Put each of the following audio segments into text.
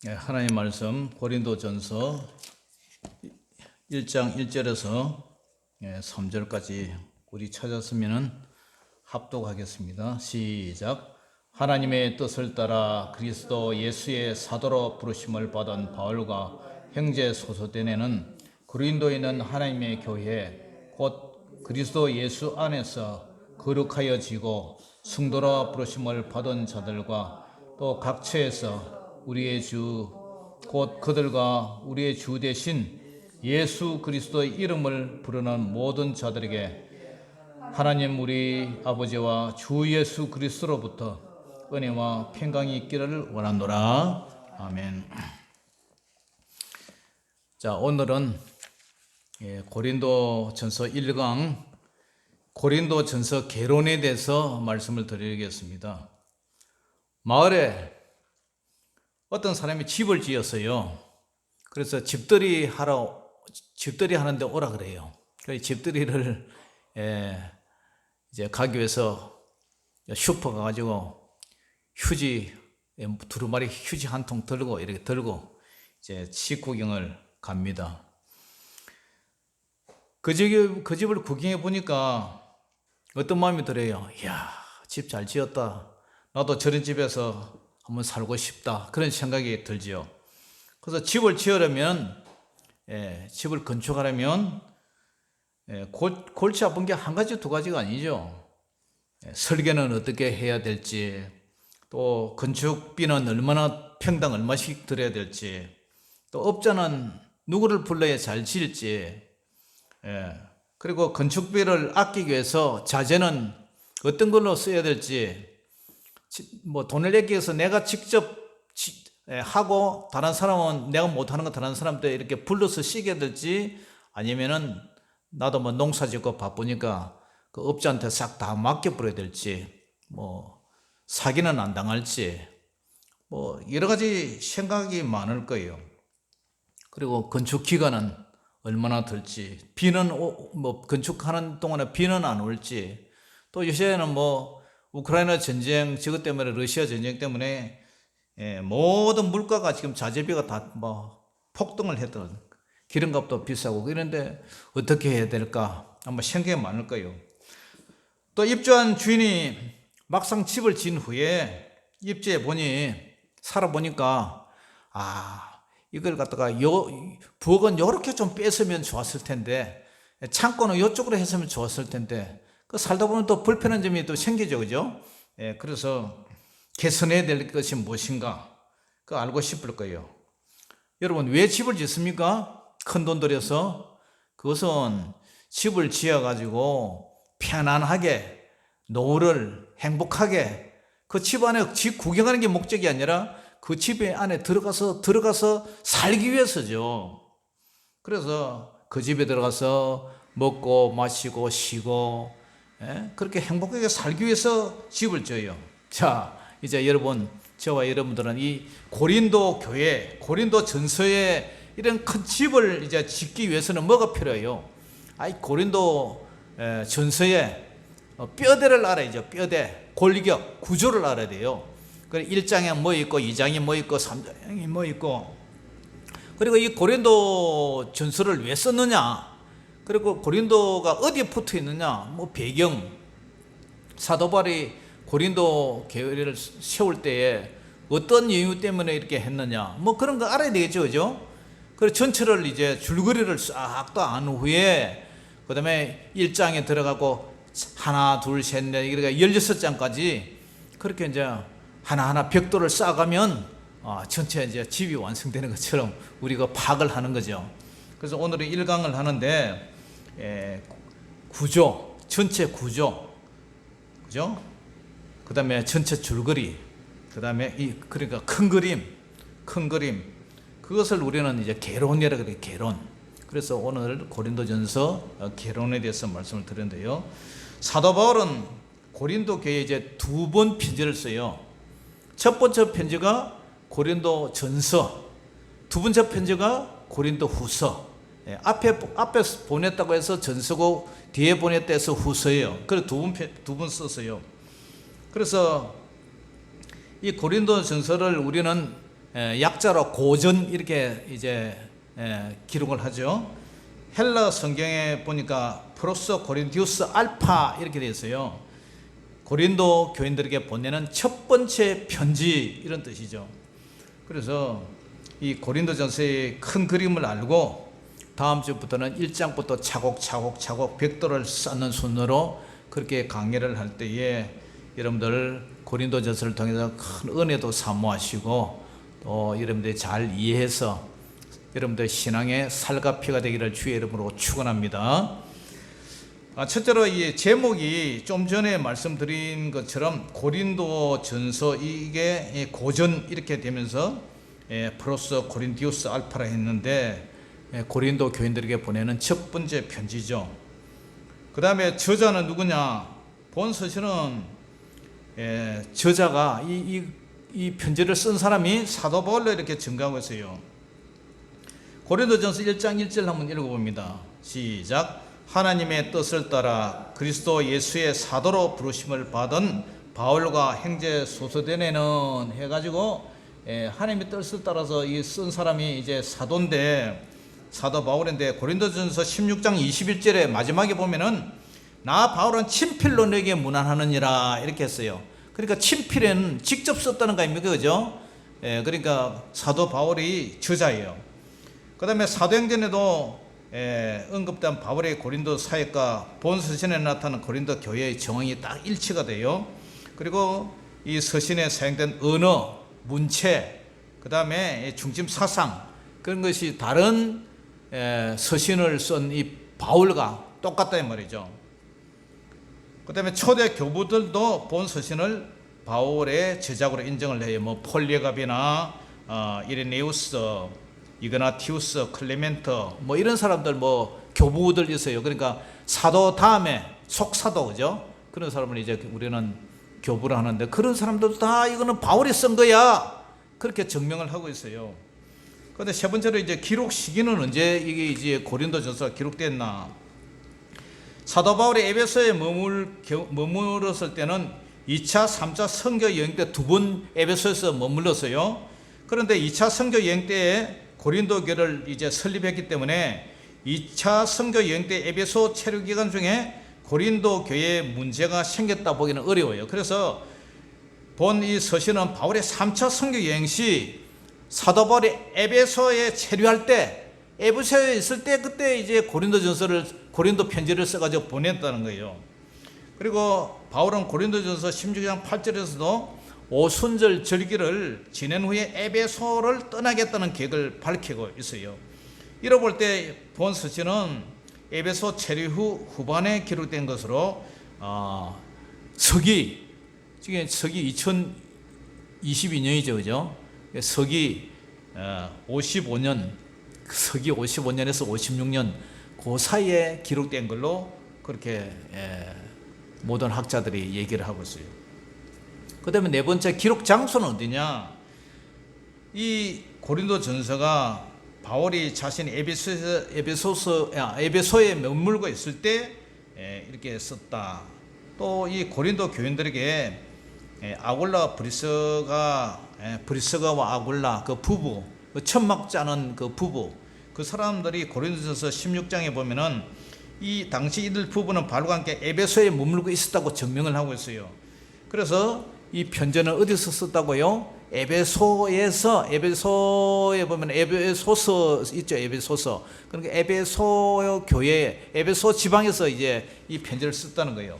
하나님 말씀 고린도전서 1장 1절에서 3절까지 우리 찾았으면 합독하겠습니다. 시작. 하나님의 뜻을 따라 그리스도 예수의 사도로 부르심을 받은 바울과 형제 소서대네는 고린도에 있는 하나님의 교회 곧 그리스도 예수 안에서 거룩하여지고 성도로 부르심을 받은 자들과 또 각처에서 우리의 주 곧 그들과 우리의 주 대신 예수 그리스도의 이름을 부르는 모든 자들에게 하나님 우리 아버지와 주 예수 그리스도로부터 은혜와 평강이 있기를 원하노라. 아멘. 자, 오늘은 고린도전서 1강 고린도전서 개론에 대해서 말씀을 드리겠습니다. 마을에 어떤 사람이 집을 지었어요. 그래서 집들이 하는데 오라 그래요. 그래서 집들이를 이제 가기 위해서 슈퍼 가가지고 휴지 두루마리 휴지 한 통 들고 이렇게 들고 이제 집 구경을 갑니다. 그 집을 구경해 보니까 어떤 마음이 들어요. 이야, 집 잘 지었다. 나도 저런 집에서 한번 살고 싶다. 그런 생각이 들지요. 그래서 집을 지으려면, 집을 건축하려면, 골치 아픈 게 한 가지, 두 가지가 아니죠. 설계는 어떻게 해야 될지, 또 건축비는 평당 얼마씩 들여야 될지, 또 업자는 누구를 불러야 잘 지을지, 그리고 건축비를 아끼기 위해서 자재는 어떤 걸로 써야 될지, 돈을 내기 위해서 내가 직접 하고 다른 사람은 내가 못하는 거 다른 사람들 이렇게 불러서 쉬게 될지 아니면은 나도 농사 짓고 바쁘니까 그 업자한테 싹 다 맡겨버려야 될지 사기는 안 당할지 여러 가지 생각이 많을 거예요. 그리고 건축 기간은 얼마나 들지, 비는 건축하는 동안에 비는 안 올지, 또 요새는 우크라이나 전쟁, 저것 때문에 러시아 전쟁 때문에 모든 물가가 지금 자재비가 다 폭등을 했던 기름값도 비싸고 그런데 어떻게 해야 될까 아마 생각이 많을 거예요. 또 입주한 주인이 막상 집을 지은 후에 입주해 보니 살아보니까 이걸 갖다가 부엌은 요렇게 좀 뺐으면 좋았을 텐데 창고는 요쪽으로 했으면 좋았을 텐데 살다 보면 또 불편한 점이 또 생기죠, 그죠? 그래서 개선해야 될 것이 무엇인가? 그거 알고 싶을 거예요. 여러분, 왜 집을 짓습니까? 큰 돈 들여서. 그것은 집을 지어가지고 편안하게, 노후를 행복하게, 그 집 안에 집 구경하는 게 목적이 아니라 그 집 안에 들어가서 살기 위해서죠. 그래서 그 집에 들어가서 먹고 마시고 쉬고 그렇게 행복하게 살기 위해서 집을 지어요. 자, 이제 여러분, 저와 여러분들은 이 고린도 교회, 고린도 전서에 이런 큰 집을 이제 짓기 위해서는 뭐가 필요해요? 고린도 전서에 뼈대를 알아야죠. 뼈대, 골격, 구조를 알아야 돼요. 그래서 1장에 뭐 있고, 2장이 뭐 있고, 3장이 뭐 있고, 그리고 이 고린도 전서를 왜 썼느냐? 그리고 고린도가 어디에 붙어 있느냐? 배경. 사도 바울이 고린도 교회를 세울 때에 어떤 이유 때문에 이렇게 했느냐? 그런 거 알아야 되겠죠, 그죠? 그래서 전체를 이제 줄거리를 싹 다 안 후에, 그 다음에 1장에 들어가고, 하나, 둘, 셋, 넷, 그러니까 16장까지 그렇게 이제 하나하나 벽돌을 쌓아가면, 전체 이제 집이 완성되는 것처럼 우리가 파악을 하는 거죠. 그래서 오늘은 1강을 하는데, 구조, 전체 구조, 그죠? 그 다음에 전체 줄거리, 그 다음에 그러니까 큰 그림, 그것을 우리는 이제 개론이라고 그래요, 개론. 그래서 오늘 고린도전서 개론에 대해서 말씀을 드렸는데요. 사도 바울은 고린도 교회에 이제 두 번 편지를 써요. 첫 번째 편지가 고린도전서, 두 번째 편지가 고린도후서. 앞에 보냈다고 해서 전서고 뒤에 보냈다 해서 후서예요. 그래서 두 번 썼어요. 그래서 이 고린도 전서를 우리는 약자로 고전 이렇게 이제 기록을 하죠. 헬라 성경에 보니까 프로스 고린디우스 알파 이렇게 되어 있어요. 고린도 교인들에게 보내는 첫 번째 편지 이런 뜻이죠. 그래서 이 고린도전서의 큰 그림을 알고 다음 주부터는 1장부터 차곡차곡 벽돌을 쌓는 순으로 그렇게 강의를 할 때에 여러분들 고린도전서를 통해서 큰 은혜도 사모하시고 또 여러분들이 잘 이해해서 여러분들 신앙의 살과 피가 되기를 주의 이름으로 축원합니다. 첫째로 이 제목이 좀 전에 말씀드린 것처럼 고린도전서 이게 고전 이렇게 되면서 프로스 고린디우스 알파라 했는데 고린도 교인들에게 보내는 첫 번째 편지죠. 그 다음에 저자는 누구냐? 본 서신은 저자가 이 편지를 쓴 사람이 사도 바울로 이렇게 증가하고 있어요. 고린도전서 1장 1절 한번 읽어봅니다. 시작. 하나님의 뜻을 따라 그리스도 예수의 사도로 부르심을 받은 바울과 형제 소서대네는 해가지고 하나님의 뜻을 따라서 이 쓴 사람이 이제 사도인데 사도 바울인데 고린도전서 16장 21절에 마지막에 보면은 나 바울은 친필로 너에게 문안하느니라 이렇게 했어요. 그러니까 친필에는 직접 썼다는 거 아닙니까? 그죠? 그러니까 사도 바울이 저자예요. 그 다음에 사도행전에도 언급된 바울의 고린도 사역과 본 서신에 나타난 고린도 교회의 정황이 딱 일치가 돼요. 그리고 이 서신에 사용된 언어, 문체, 그 다음에 중심 사상 그런 것이 다른 서신을 쓴 이 바울과 똑같다 이 말이죠. 그 다음에 초대 교부들도 본 서신을 바울의 제작으로 인정을 해요. 뭐 폴리갑이나 이레네우스, 이그나티우스, 클레멘트 뭐 이런 사람들 뭐 교부들 있어요. 그러니까 사도 다음에 속사도 그죠? 그런 사람을 이제 우리는 교부를 하는데 그런 사람들도 다 이거는 바울이 쓴 거야 그렇게 증명을 하고 있어요. 그런데 세 번째로 이제 기록 시기는 언제 이게 이제 고린도전서가 기록됐나? 사도 바울이 에베소에 머물렀을 때는 2차, 3차 선교 여행 때 두 번 에베소에서 머물렀어요. 그런데 2차 선교 여행 때에 고린도 교회를 이제 설립했기 때문에 2차 선교 여행 때 에베소 체류 기간 중에 고린도 교회에 문제가 생겼다 보기는 어려워요. 그래서 본 이 서신은 바울의 3차 선교 여행 시 사도 바울이 에베소에 체류할 때 에베소에 있을 때 그때 이제 고린도 편지를 써가지고 보냈다는 거예요. 그리고 바울은 고린도전서 16장 8절에서도 오순절 절기를 지낸 후에 에베소를 떠나겠다는 계획을 밝히고 있어요. 이러 볼 때 본 서신은 에베소 체류 후 후반에 기록된 것으로 서기 2022년이죠, 그죠? 서기 55년, 서기 55년에서 56년 그 사이에 기록된 걸로 그렇게 모든 학자들이 얘기를 하고 있어요. 그 다음에 네 번째 기록 장소는 어디냐? 이 고린도 전서가 바울이 자신이 에베소에 머물고 있을 때 이렇게 썼다. 또 이 고린도 교인들에게 아굴라 브리스가와 아굴라 그 부부, 그 천막 짜는 그 부부, 그 사람들이 고린도전서 16장에 보면은 이 당시 이들 부부는 바울과 함께 에베소에 머물고 있었다고 증명을 하고 있어요. 그래서 이 편지는 어디서 썼다고요? 에베소에 보면 에베소서 있죠. 에베소서. 그러니까 에베소 교회, 에베소 지방에서 이제 이 편지를 썼다는 거예요.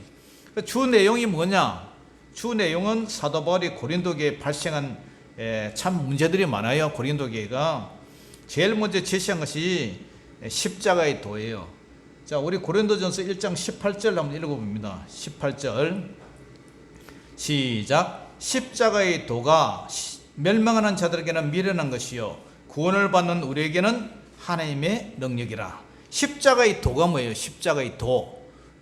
주 내용이 뭐냐? 주 내용은 사도 바울이 고린도교에 발생한 참 문제들이 많아요. 고린도교회가 제일 먼저 제시한 것이 십자가의 도예요. 자, 우리 고린도전서 1장 18절 한번 읽어봅니다. 18절 시작. 십자가의 도가 멸망하는 자들에게는 미련한 것이요 구원을 받는 우리에게는 하나님의 능력이라. 십자가의 도가 뭐예요? 십자가의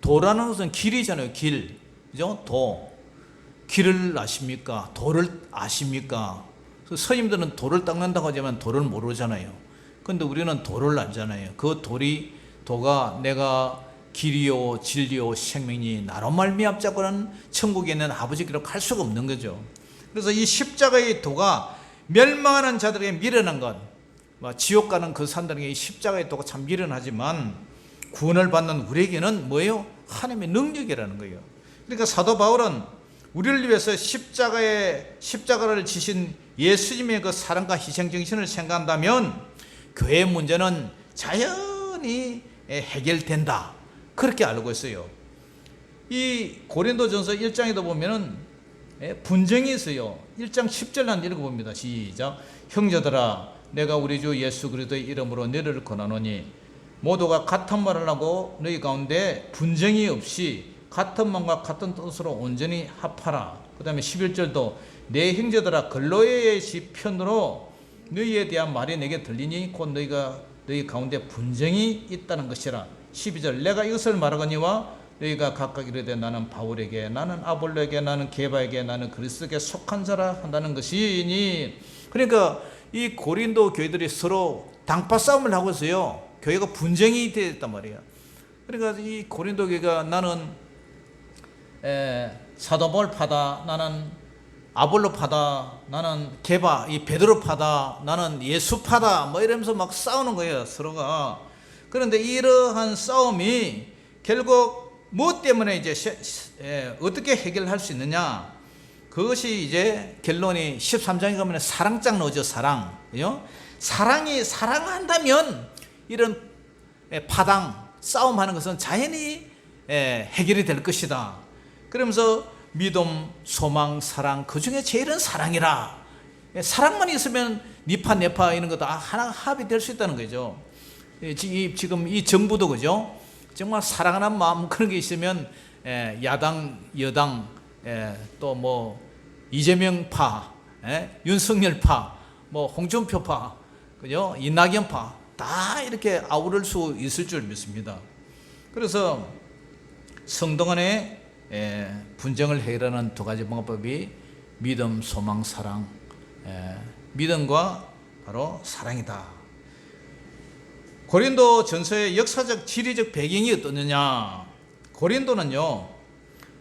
도라는 것은 길이잖아요. 길, 그죠? 도. 길을 아십니까? 도를 아십니까? 스님들은 도를 닦는다고 하지만 도를 모르잖아요. 그런데 우리는 도를 알잖아요. 그 도가 내가 길이요 진리요 생명이 나로 말미암자고는 천국에 있는 아버지께로 갈 수가 없는 거죠. 그래서 이 십자가의 도가 멸망하는 자들에게 미련한 것, 지옥 가는 그 사람들에게 십자가의 도가 참 미련하지만 구원을 받는 우리에게는 뭐예요? 하나님의 능력이라는 거예요. 그러니까 사도 바울은 우리를 위해서 십자가를 지신 예수님의 그 사랑과 희생 정신을 생각한다면 교회의 문제는 자연히 해결된다, 그렇게 알고 있어요. 이 고린도전서 1장에도 보면은 분쟁이 있어요. 1장 10절 한 읽어봅니다. 시작. 형제들아, 내가 우리 주 예수 그리스도의 이름으로 너희를 권하노니 모두가 같은 말을 하고 너희 가운데 분쟁이 없이 같은 마음과 같은 뜻으로 온전히 합하라. 그 다음에 11절도 내 형제들아, 근로의 시편으로 너희에 대한 말이 내게 들리니 곧 너희 가운데 분쟁이 있다는 것이라. 12절 내가 이것을 말하거니와 너희가 각각 이르되 나는 바울에게, 나는 아볼로에게, 나는 게바에게, 나는 그리스도에게 속한 자라 한다는 것이니. 그러니까 이 고린도 교회들이 서로 당파 싸움을 하고 있어요. 교회가 분쟁이 됐단 말이에요. 그러니까 이 고린도 교회가 나는 사도 바울 파다, 나는 아볼로 파다, 나는 게바, 이 베드로 파다, 나는 예수 파다, 뭐 이러면서 막 싸우는 거예요, 서로가. 그런데 이러한 싸움이 결국 무엇 때문에 이제 어떻게 해결할 수 있느냐? 그것이 이제 결론이 13장에 가면 사랑장 나오죠. 사랑. 그죠? 사랑한다면 이런 파당 싸움하는 것은 자연히 해결이 될 것이다. 그러면서 믿음, 소망, 사랑, 그 중에 제일은 사랑이라. 사랑만 있으면 니파 내파 이런 것도 하나 합이 될 수 있다는 거죠. 지금 이 정부도 그죠? 정말 사랑하는 마음 그런 게 있으면 야당, 여당, 또 뭐 이재명파, 윤석열파, 뭐 홍준표파, 그죠? 이낙연파 다 이렇게 아우를 수 있을 줄 믿습니다. 그래서 성도 간의 분쟁을 해결하는 두 가지 방법이 믿음, 소망, 사랑. 믿음과 바로 사랑이다. 고린도 전서의 역사적 지리적 배경이 어떠느냐? 고린도는요,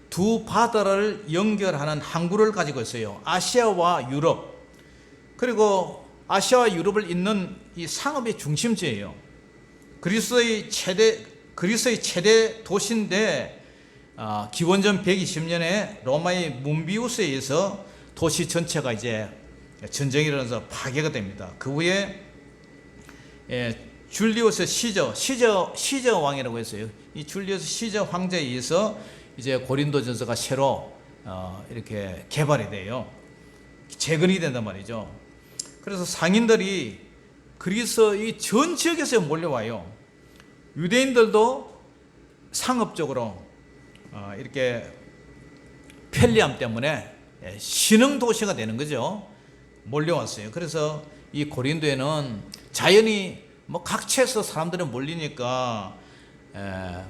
두 바다를 연결하는 항구를 가지고 있어요. 아시아와 유럽. 그리고 아시아와 유럽을 잇는 이 상업의 중심지예요. 그리스의 최대 도시인데, 기원전 120년에 로마의 문비우스에 의해서 도시 전체가 이제 전쟁이 일어나서 파괴가 됩니다. 그 후에 줄리우스 시저 왕이라고 했어요. 이 줄리우스 시저 황제에 의해서 이제 고린도전서가 새로 이렇게 개발이 돼요. 재건이 된단 말이죠. 그래서 상인들이 그리스의 전 지역에서 몰려와요. 유대인들도 상업적으로 이렇게 편리함 때문에 신흥 도시가 되는 거죠. 몰려왔어요. 그래서 이 고린도에는 자연히 뭐 각처에서 사람들이 몰리니까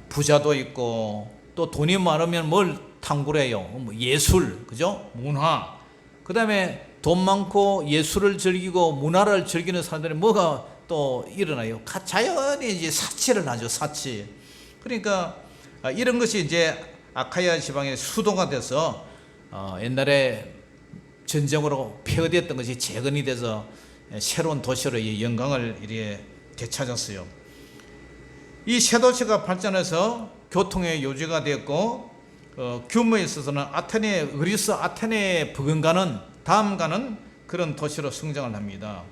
부자도 있고 또 돈이 많으면 뭘 탐구를 해요? 예술, 그죠? 문화. 그 다음에 돈 많고 예술을 즐기고 문화를 즐기는 사람들이 뭐가 또 일어나요? 자연히 이제 사치를 하죠, 사치. 그러니까 이런 것이 이제 아카야 지방의 수도가 돼서 옛날에 전쟁으로 폐허되었던 것이 재건이 돼서 새로운 도시로 이 영광을 이렇게 되찾았어요. 이 새 도시가 발전해서 교통의 요지가 되었고 규모에 있어서는 그리스 아테네에 버금가는 다음가는 그런 도시로 성장을 합니다.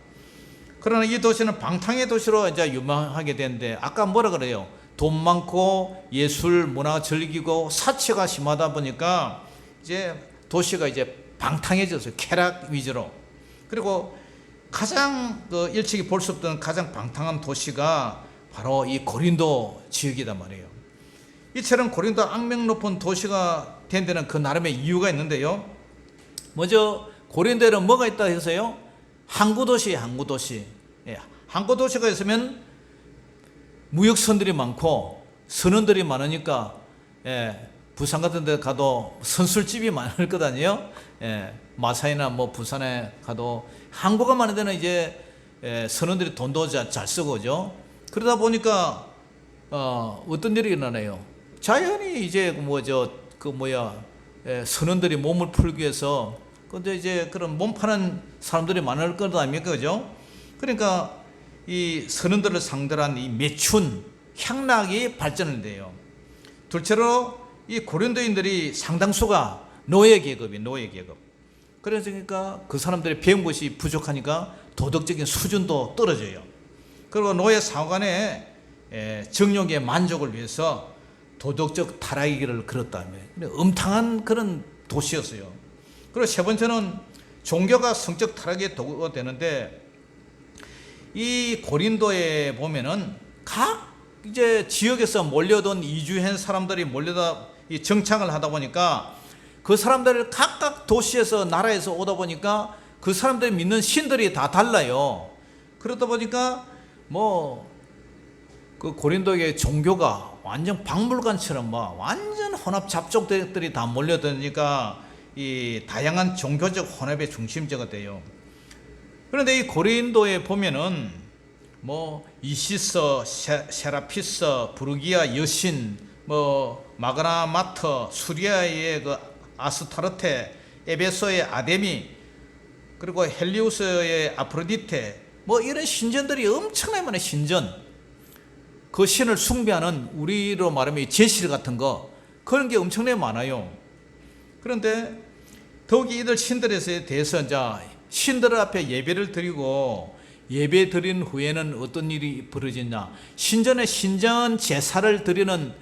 그러나 이 도시는 방탕의 도시로 이제 유명하게 되는데 아까 뭐라 그래요? 돈 많고 예술 문화 즐기고 사치가 심하다 보니까 이제 도시가 이제 방탕해졌어요. 쾌락 위주로. 그리고 가장 일찍이 볼 수 없던 가장 방탕한 도시가 바로 이 고린도 지역이단 말이에요. 이처럼 고린도 악명 높은 도시가 된 데는 그 나름의 이유가 있는데요. 먼저 고린도에는 뭐가 있다 해서요? 항구도시. 항구도시가 있으면 무역선들이 많고 선원들이 많으니까 부산 같은 데 가도 선술집이 많을 것 아니에요? 마사이나 뭐 부산에 가도 항구가 많은 데는 이제 선원들이 돈도 잘 쓰고 그죠? 그러다 보니까 어떤 일이 일어나요? 자연히 이제 선원들이 몸을 풀기 위해서 근데 이제 그런 몸 파는 사람들이 많을 것 아닙니까? 그죠? 그러니까 이 선원들을 상대로 한 이 매춘, 향락이 발전을 돼요. 둘째로 이 고린도인들이 상당수가 노예 계급. 그러니까 그 사람들이 배운 것이 부족하니까 도덕적인 수준도 떨어져요. 그리고 노예 사관의 정욕의 만족을 위해서 도덕적 타락의 길을 걸었다며 엄탕한 그런 도시였어요. 그리고 세 번째는 종교가 성적 타락의 도구가 되는데, 이 고린도에 보면은 각 이제 지역에서 몰려든 이주한 사람들이 몰려다 이 정착을 하다 보니까 그 사람들을 각각 도시에서 나라에서 오다 보니까 그 사람들이 믿는 신들이 다 달라요. 그러다 보니까 뭐 그 고린도의 종교가 완전 박물관처럼 막 완전 혼합 잡족들이 다 몰려드니까 이 다양한 종교적 혼합의 중심지가 돼요. 그런데 이 고린도에 보면은 뭐 이시서, 세라피서, 부르기아 여신, 뭐 마그나 마터, 수리아의 그 아스타르테, 에베소의 아데미, 그리고 헬리우스의 아프로디테, 뭐 이런 신전들이 엄청나게 많아요. 신전. 그 신을 숭배하는, 우리로 말하면 제실 같은 거, 그런 게 엄청나게 많아요. 그런데 더욱이 이들 신들에 대해서 이제 신들 앞에 예배를 드리고, 예배 드린 후에는 어떤 일이 벌어지냐, 신전에 신전 제사를 드리는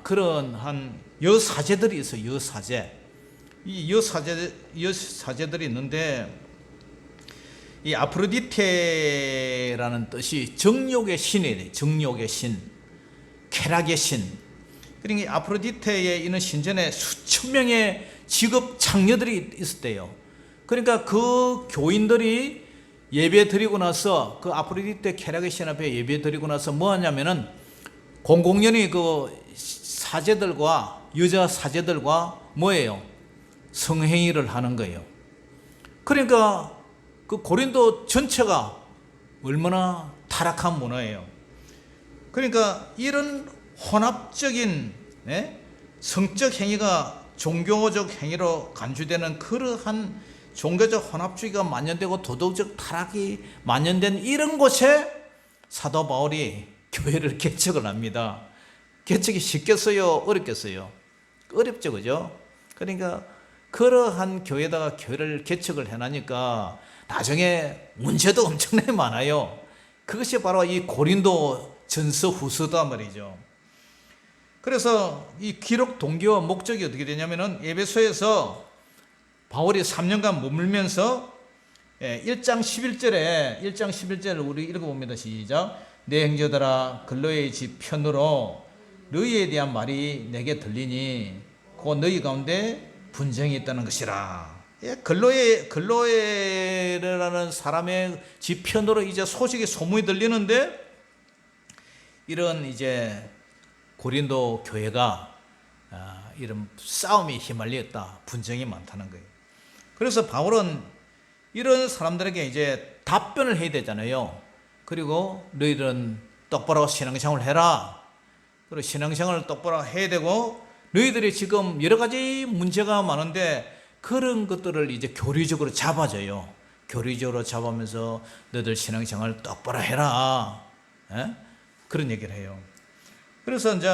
그런 한 여사제들이 있어요. 여사제. 이 여사제들이 있는데, 이 아프로디테라는 뜻이 정욕의 신이에요. 정욕의 신, 쾌락의 신. 그러니까 아프로디테에 있는 신전에 수천 명의 직업 장녀들이 있었대요. 그러니까 그 교인들이 예배 드리고 나서, 그 아프로디테 쾌락의 신 앞에 예배 드리고 나서 뭐 하냐면은 공공연히 그 사제들과, 여자 사제들과 뭐예요? 성행위를 하는 거예요. 그러니까 그 고린도 전체가 얼마나 타락한 문화예요. 그러니까 이런 혼합적인 성적 행위가 종교적 행위로 간주되는 그러한 종교적 혼합주의가 만연되고 도덕적 타락이 만연된 이런 곳에 사도 바울이 교회를 개척을 합니다. 개척이 쉽겠어요? 어렵겠어요? 어렵죠, 그죠? 그러니까 그러한 교회에다가 교회를 개척을 해나니까 나중에 문제도 엄청나게 많아요. 그것이 바로 이 고린도 전서 후서다 말이죠. 그래서 이 기록 동기와 목적이 어떻게 되냐면은 에베소에서 바울이 3년간 머물면서 1장 11절을 우리 읽어봅니다. 시작. 내 형제들아, 근로의 집 편으로 너희에 대한 말이 내게 들리니 곧 너희 가운데 분쟁이 있다는 것이라. 근로에라는 사람의 집 편으로 이제 소문이 들리는데, 이런 이제 고린도 교회가 이런 싸움이 휘말렸다, 분쟁이 많다는 거예요. 그래서 바울은 이런 사람들에게 이제 답변을 해야 되잖아요. 그리고 너희들은 똑바로 신앙생활을 해라. 그리고 신앙생활을 똑바로 해야 되고, 너희들이 지금 여러 가지 문제가 많은데 그런 것들을 이제 교리적으로 잡아줘요. 교리적으로 잡으면서 너희들 신앙생활 똑바로 해라. 그런 얘기를 해요. 그래서 이제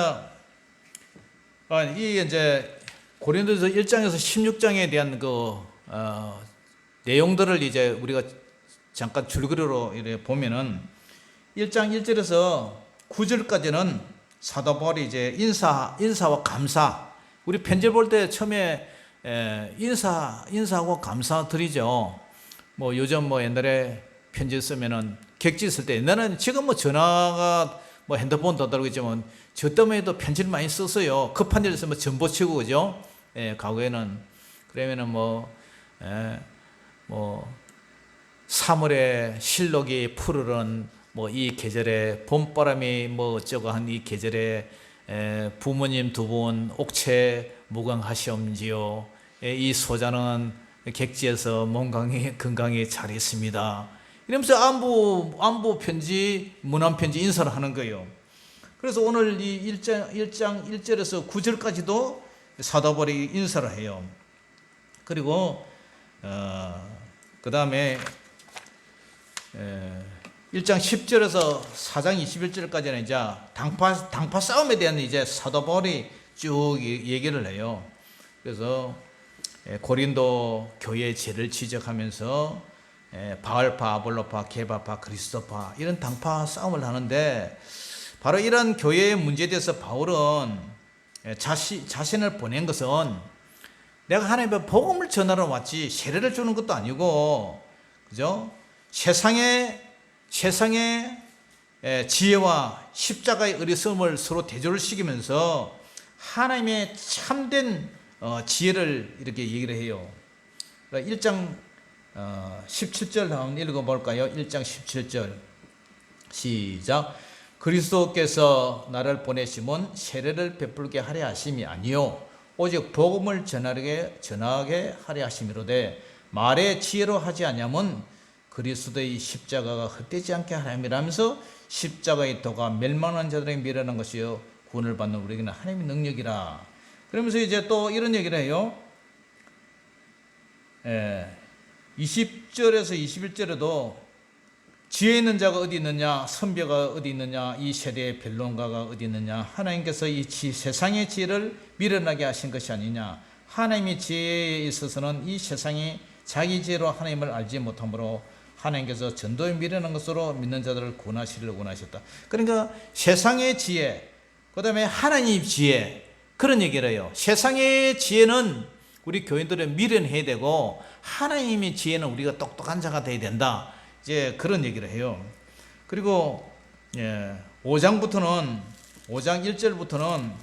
고린도서 1장에서 16장에 대한 내용들을 이제 우리가 잠깐 줄거리로 이렇게 보면은 1장 1절에서 9절까지는 사도 바울이 이제 인사와 감사, 우리 편지 볼 때 처음에 인사하고 감사 드리죠. 뭐 요즘 뭐 옛날에 편지 쓰면은 객지 쓸 때, 옛날에는 지금 뭐 전화가 뭐 핸드폰도 다르겠지만 저 때문에도 편지를 많이 썼어요. 급한 일 있으면 전보 치고, 그죠? 과거에는 그러면은 뭐 3월에 실록이 푸르른 뭐 이 계절에 봄바람이 뭐 어쩌고 한 이 계절에 부모님 두 분 옥체 무강하시옵지요. 이 소자는 객지에서 몸 건강히 잘 있습니다. 이러면서 안부 편지, 문안 편지 인사를 하는 거예요. 그래서 오늘 이 1장 1절에서 9절까지도 사도 바울이 인사를 해요. 그리고 그 다음에 1장 10절에서 4장 21절까지는 이제 당파 싸움에 대한 이제 사도 바울이 쭉 얘기를 해요. 그래서 고린도 교회의 죄를 지적하면서 바알파, 아볼로파, 게바파, 그리스도파 이런 당파 싸움을 하는데, 바로 이런 교회의 문제에 대해서 바울은 자신을 보낸 것은 내가 하나님의 복음을 전하러 왔지 세례를 주는 것도 아니고, 그죠? 세상의 지혜와 십자가의 어리석음을 서로 대조를 시키면서 하나님의 참된 지혜를 이렇게 얘기를 해요. 1장 17절 한번 읽어볼까요? 1장 17절 시작. 그리스도께서 나를 보내심은 세례를 베풀게 하려 하심이 아니요 오직 복음을 전하게 하려 하심이로되, 말의 지혜로 하지 아니하면 그리스도의 십자가가 헛되지 않게 하람이라면서 십자가의 도가 멸망한 자들에게 미련한 것이요 구원을 받는 우리에게는 하나님의 능력이라. 그러면서 이제 또 이런 얘기를 해요. 20절에서 21절에도 지혜 있는 자가 어디 있느냐, 선비가 어디 있느냐, 이 세대의 변론가가 어디 있느냐, 하나님께서 이 세상의 지혜를 미련하게 하신 것이 아니냐, 하나님의 지혜에 있어서는 이 세상이 자기 지혜로 하나님을 알지 못하므로 하나님께서 전도에 미련한 것으로 믿는 자들을 구원하시기를 원하셨다. 그러니까 세상의 지혜, 그 다음에 하나님의 지혜, 그런 얘기를 해요. 세상의 지혜는 우리 교인들은 미련해야 되고, 하나님의 지혜는 우리가 똑똑한 자가 돼야 된다, 이제 그런 얘기를 해요. 그리고 5장 1절부터는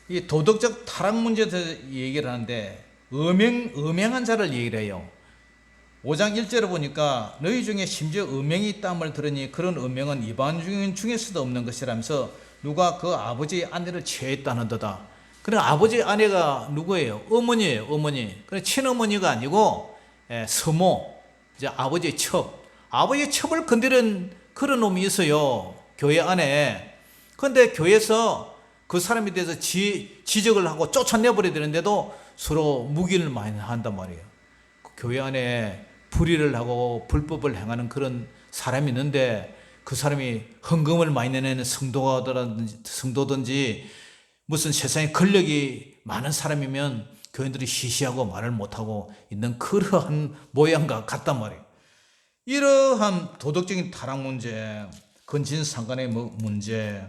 이 도덕적 타락 문제에 대해서 얘기를 하는데, 음행한 자를 얘기를 해요. 5장 1절에 보니까 너희 중에 심지어 음행이 있다함을 들으니 그런 음행은 이방인 중에서도 없는 것이라면서 누가 그 아버지의 아내를 취했다는도다. 그럼 아버지의 아내가 누구예요? 어머니예요, 어머니. 그래 친어머니가 아니고 서모, 이제 아버지의 아버지의 첩을 건드린 그런 놈이 있어요, 교회 안에. 그런데 교회에서 그 사람에 대해서 지적을 하고 쫓아내버려야 되는데도 서로 묵인을 많이 한단 말이에요. 교회 안에 불의를 하고 불법을 행하는 그런 사람이 있는데, 그 사람이 헌금을 많이 내는 성도든지 무슨 세상에 권력이 많은 사람이면 교인들이 시시하고 말을 못하고 있는 그러한 모양과 같단 말이에요. 이러한 도덕적인 타락 문제, 근친상간의 문제,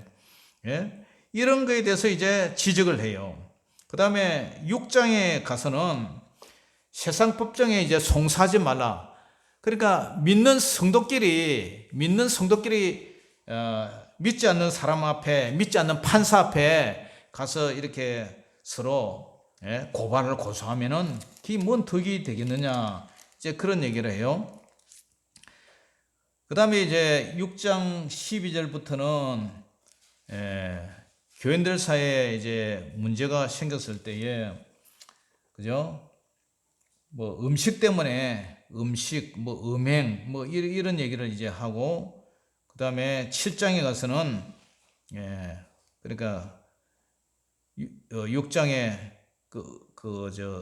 이런 거에 대해서 이제 지적을 해요. 그 다음에 6장에 가서는 세상 법정에 이제 송사하지 말라. 그러니까 믿는 성도끼리 믿지 않는 사람 앞에, 믿지 않는 판사 앞에 가서 이렇게 서로 고발을 고소하면은 그게 뭔 덕이 되겠느냐, 이제 그런 얘기를 해요. 그 다음에 이제 6장 12절부터는 교인들 사이에 이제 문제가 생겼을 때에, 그죠? 뭐 음식 때문에 음행 이런 얘기를 이제 하고, 그 다음에 7장에 가서는 그러니까 6장에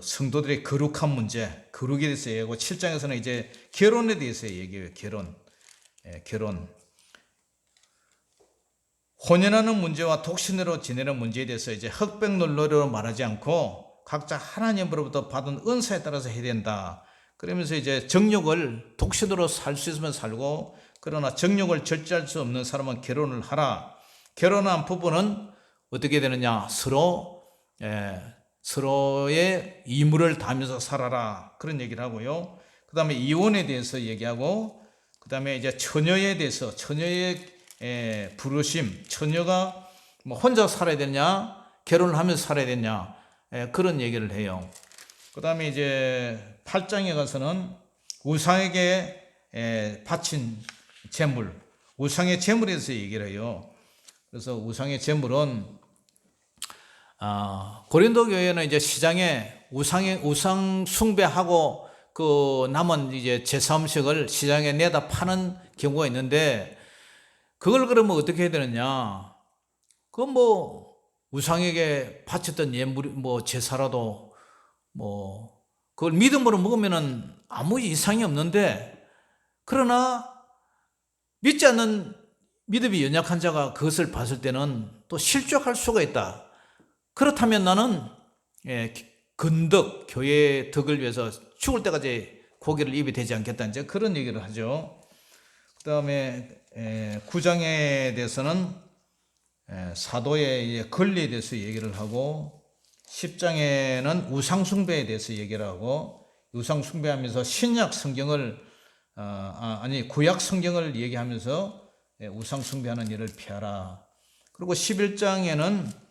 성도들의 거룩한 문제, 거룩에 대해서 얘기하고, 7장에서는 이제 결혼에 대해서 얘기해요. 결혼. 혼연하는 문제와 독신으로 지내는 문제에 대해서 이제 흑백논리로 말하지 않고 각자 하나님으로부터 받은 은사에 따라서 해야 된다. 그러면서 이제 독신으로 살 수 있으면 살고, 그러나 정욕을 절제할 수 없는 사람은 결혼을 하라. 결혼한 부부는 어떻게 되느냐, 서로의義務를 다하면서 살아라, 그런 얘기를 하고요. 그 다음에 이혼에 대해서 얘기하고, 그 다음에 이제 처녀에 대해서, 처녀의 부르심, 처녀가 뭐 혼자 살아야 되냐, 결혼을 하면서 살아야 되냐, 그런 얘기를 해요. 그 다음에 이제 8장에 가서는 우상에게 바친 제물, 우상의 제물에 대해서 얘기를 해요. 그래서 우상의 제물은 고린도 교회는 이제 시장에 우상 숭배하고 그 남은 이제 제사 음식을 시장에 내다 파는 경우가 있는데, 그걸 그러면 어떻게 해야 되느냐? 그건 뭐 우상에게 바쳤던 예물, 뭐 제사라도 뭐 그걸 믿음으로 먹으면은 아무 이상이 없는데, 그러나 믿지 않는 믿음이 연약한 자가 그것을 봤을 때는 또 실족할 수가 있다. 그렇다면 나는 근덕, 교회의 덕을 위해서 죽을 때까지 고기를 입에 대지 않겠다, 이제 그런 얘기를 하죠. 그 다음에 9장에 대해서는 사도의 권리에 대해서 얘기를 하고, 10장에는 우상숭배에 대해서 얘기를 하고, 우상숭배하면서 신약 성경을 구약 성경을 얘기하면서 우상숭배하는 일을 피하라. 그리고 11장에는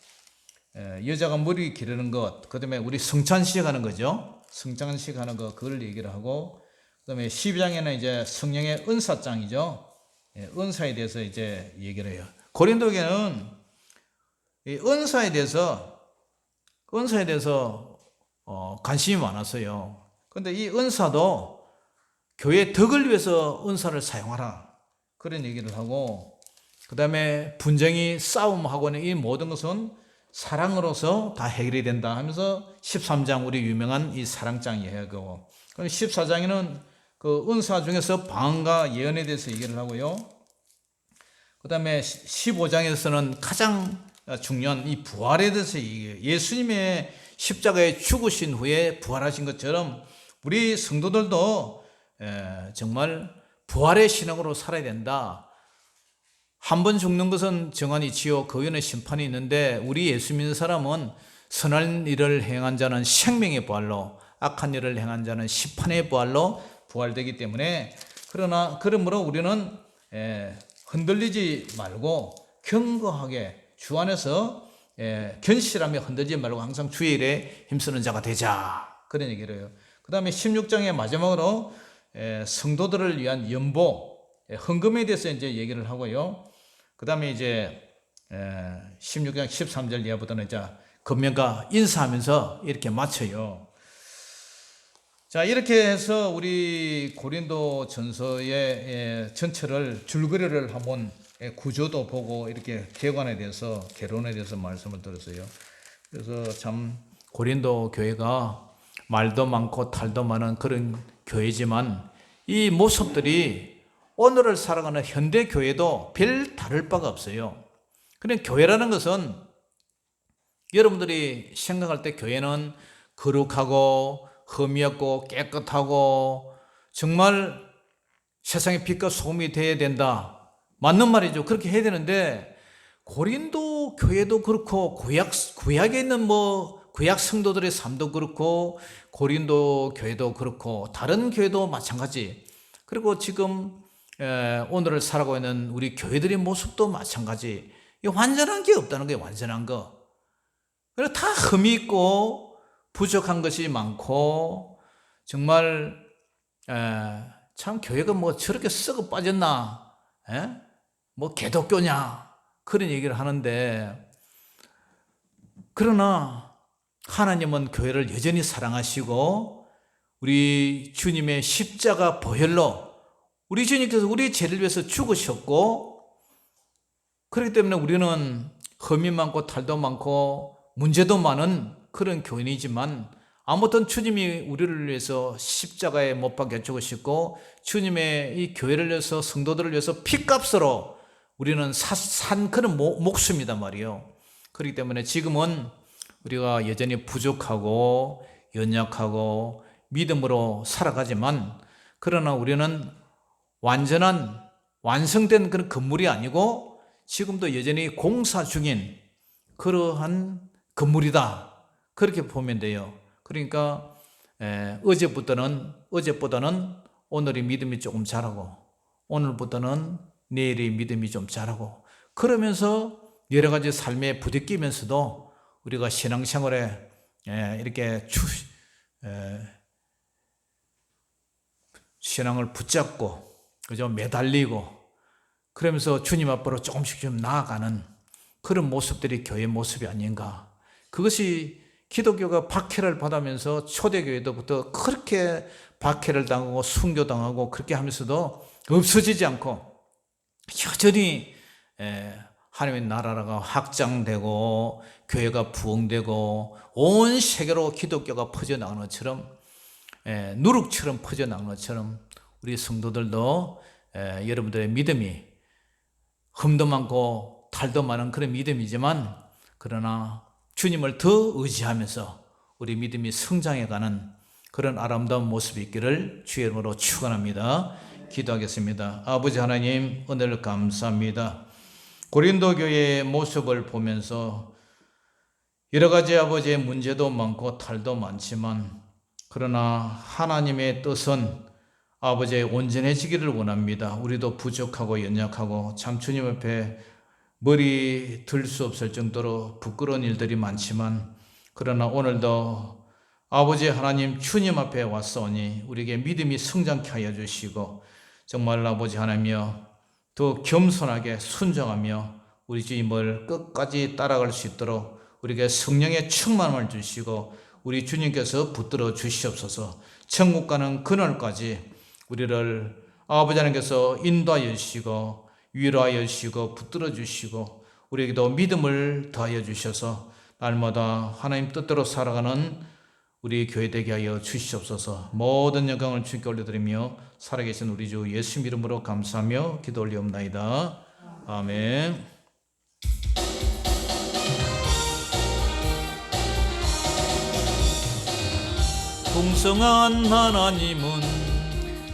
여자가 머리 기르는 것, 그 다음에 우리 성찬식 하는 거죠. 성찬식 하는 거, 그걸 얘기를 하고, 그 다음에 12장에는 이제 성령의 은사장이죠. 은사에 대해서 이제 얘기를 해요. 고린도교회는 이 은사에 대해서 관심이 많았어요. 그런데 이 은사도 교회의 덕을 위해서 은사를 사용하라, 그런 얘기를 하고, 그 다음에 분쟁이 싸움하고는 이 모든 것은 사랑으로서 다 해결이 된다 하면서 13장 우리 유명한 이 사랑장 이야기하고, 14장에는 그 은사 중에서 방언과 예언에 대해서 얘기를 하고요. 그 다음에 15장에서는 가장 중요한 이 부활에 대해서 얘기해요. 예수님의 십자가에 죽으신 후에 부활하신 것처럼 우리 성도들도 정말 부활의 신앙으로 살아야 된다. 한 번 죽는 것은 정한이 지옥, 그 위에는 심판이 있는데, 우리 예수 믿는 사람은 선한 일을 행한 자는 생명의 부활로, 악한 일을 행한 자는 심판의 부활로 부활되기 때문에, 그러므로 우리는 흔들리지 말고 견고하게 주 안에서 견실하며 흔들리지 말고 항상 주의 일에 힘쓰는 자가 되자, 그런 얘기를 해요. 그 다음에 16장의 마지막으로 성도들을 위한 연보, 헌금에 대해서 이제 얘기를 하고요. 그 다음에 이제 16장 13절 이하부터는 이제 금면과 인사하면서 이렇게 마쳐요. 자, 이렇게 해서 우리 고린도 전서의 전체를 줄거리를 한번 구조도 보고 이렇게 개관에 대해서, 개론에 대해서 말씀을 드렸어요. 그래서 참 고린도 교회가 말도 많고 탈도 많은 그런 교회지만, 이 모습들이 오늘을 살아가는 현대 교회도 별 다를 바가 없어요. 그냥 교회라는 것은 여러분들이 생각할 때 교회는 거룩하고 흠이 없고 깨끗하고 정말 세상의 빛과 소금이 되어야 된다. 맞는 말이죠. 그렇게 해야 되는데, 고린도 교회도 그렇고 구약에 있는 구약 성도들의 삶도 그렇고 고린도 교회도 그렇고 다른 교회도 마찬가지, 그리고 지금 오늘을 살아가고 있는 우리 교회들의 모습도 마찬가지. 완전한 게 없다는 거예요. 완전한 거. 그래서 다 흠이 있고 부족한 것이 많고, 정말 참 교회가 저렇게 썩어 빠졌나, 개독교냐, 그런 얘기를 하는데, 그러나 하나님은 교회를 여전히 사랑하시고 우리 주님의 십자가 보혈로 우리 주님께서 우리 죄를 위해서 죽으셨고, 그렇기 때문에 우리는 흠이 많고 탈도 많고 문제도 많은 그런 교인이지만, 아무튼 주님이 우리를 위해서 십자가에 못 박혀 죽으셨고 주님의 이 교회를 위해서, 성도들을 위해서 피값으로 우리는 산 그런 목숨이단 말이에요. 그렇기 때문에 지금은 우리가 여전히 부족하고 연약하고 믿음으로 살아가지만, 그러나 우리는 완성된 그런 건물이 아니고 지금도 여전히 공사 중인 그러한 건물이다, 그렇게 보면 돼요. 그러니까 어제보다는 오늘의 믿음이 조금 자라고, 오늘부터는 내일의 믿음이 좀 자라고, 그러면서 여러 가지 삶에 부딪히면서도 우리가 신앙생활에 이렇게 신앙을 붙잡고, 그죠, 매달리고, 그러면서 주님 앞으로 조금씩 좀 나아가는 그런 모습들이 교회의 모습이 아닌가. 그것이 기독교가 박해를 받으면서 초대교회도부터 그렇게 박해를 당하고 순교당하고 그렇게 하면서도 없어지지 않고 여전히 하나님의 나라가 확장되고 교회가 부흥되고 온 세계로 기독교가 퍼져나가는 것처럼, 누룩처럼 퍼져나간 것처럼 우리 성도들도 여러분들의 믿음이 흠도 많고 탈도 많은 그런 믿음이지만, 그러나 주님을 더 의지하면서 우리 믿음이 성장해가는 그런 아름다운 모습이 있기를 주의 이름으로 축원합니다. 기도하겠습니다. 아버지 하나님, 은혜를 감사합니다. 고린도 교회의 모습을 보면서 여러 가지 아버지의 문제도 많고 탈도 많지만, 그러나 하나님의 뜻은 아버지의 온전해지기를 원합니다. 우리도 부족하고 연약하고 참 주님 앞에 머리 들 수 없을 정도로 부끄러운 일들이 많지만, 그러나 오늘도 아버지 하나님 주님 앞에 왔사오니 우리에게 믿음이 성장케 하여 주시고, 정말 아버지 하나님이여 더 겸손하게 순종하며 우리 주님을 끝까지 따라갈 수 있도록 우리에게 성령의 충만함을 주시고 우리 주님께서 붙들어 주시옵소서. 천국 가는 그날까지 우리를 아버지 하나님께서 인도하여 주시고 위로하여 주시고 붙들어 주시고 우리에게도 믿음을 더하여 주셔서 날마다 하나님 뜻대로 살아가는 우리 교회 되게 하여 주시옵소서. 모든 영광을 주께 올려드리며 살아계신 우리 주 예수 이름으로 감사하며 기도 올리옵나이다. 아멘. 풍성한 하나님은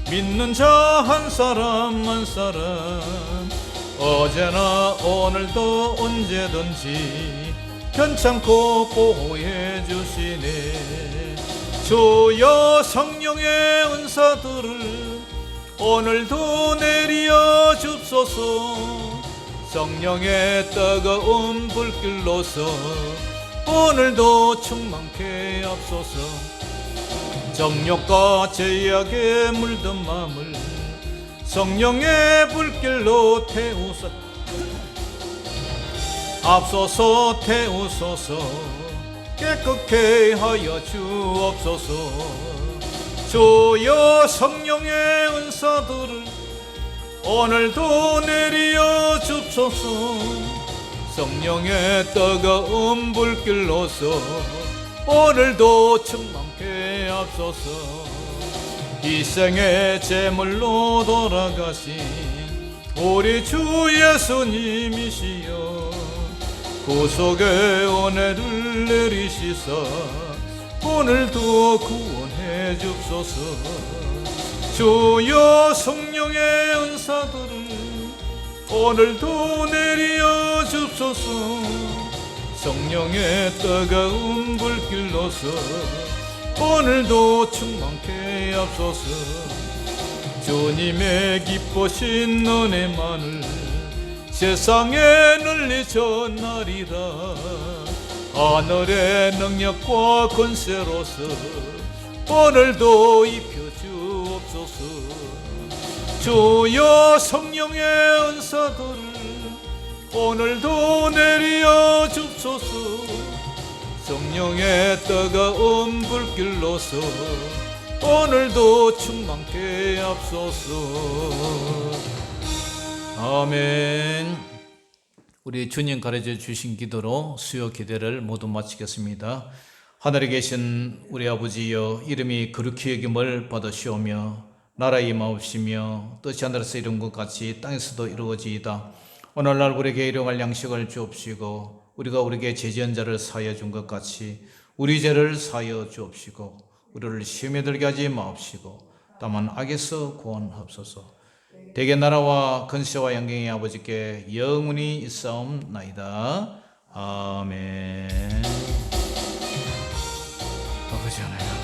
믿는 자 한 사람 한 사람 어제나 오늘도 언제든지 편찮고 보호해 주시네. 주여 성령의 은사들을 오늘도 내려 줍소서. 성령의 뜨거운 불길로서 오늘도 충만케 앞소서. 정욕과 죄악에 물든 마음을 성령의 불길로 태우소서. 앞서서 태우소서. 깨끗게 하여 주옵소서. 주여 성령의 은사들을 오늘도 내려 줍소서. 성령의 뜨거운 불길로서 오늘도 충만케 앞서서. 희생의 제물로 돌아가신 우리 주 예수님이시여 구속의 은혜를 내리시사 오늘도 구원해 줍소서. 주여 성령의 은사들을 오늘도 내려 줍소서. 성령의 뜨거운 불길로서 오늘도 충만케 앞소서. 주님의 기쁘신 은혜만을 세상에 널리 전하리라. 하늘의 능력과 권세로서 오늘도 입혀주옵소서. 주여 성령의 은사들을 오늘도 내려 줍소서. 성령의 뜨거운 불길로서 오늘도 충만케 앞소서. 아멘. 우리 주님 가르쳐 주신 기도로 수요 기도를 모두 마치겠습니다. 하늘에 계신 우리 아버지여, 이름이 거룩히 여김을 받으시오며 나라의 임하옵시며 뜻이 하늘에서 이룬 것 같이 땅에서도 이루어지이다. 오늘날 우리에게 일용할 양식을 주옵시고 우리가 우리에게 죄지은 자를 사하여 준 것 같이 우리 죄를 사하여 주옵시고 우리를 시험에 들게 하지 마옵시고 다만 악에서 구원하옵소서. 대개 나라와 권세와 영광이 아버지께 영원히 있사옵나이다. 아멘. 아버지 하나님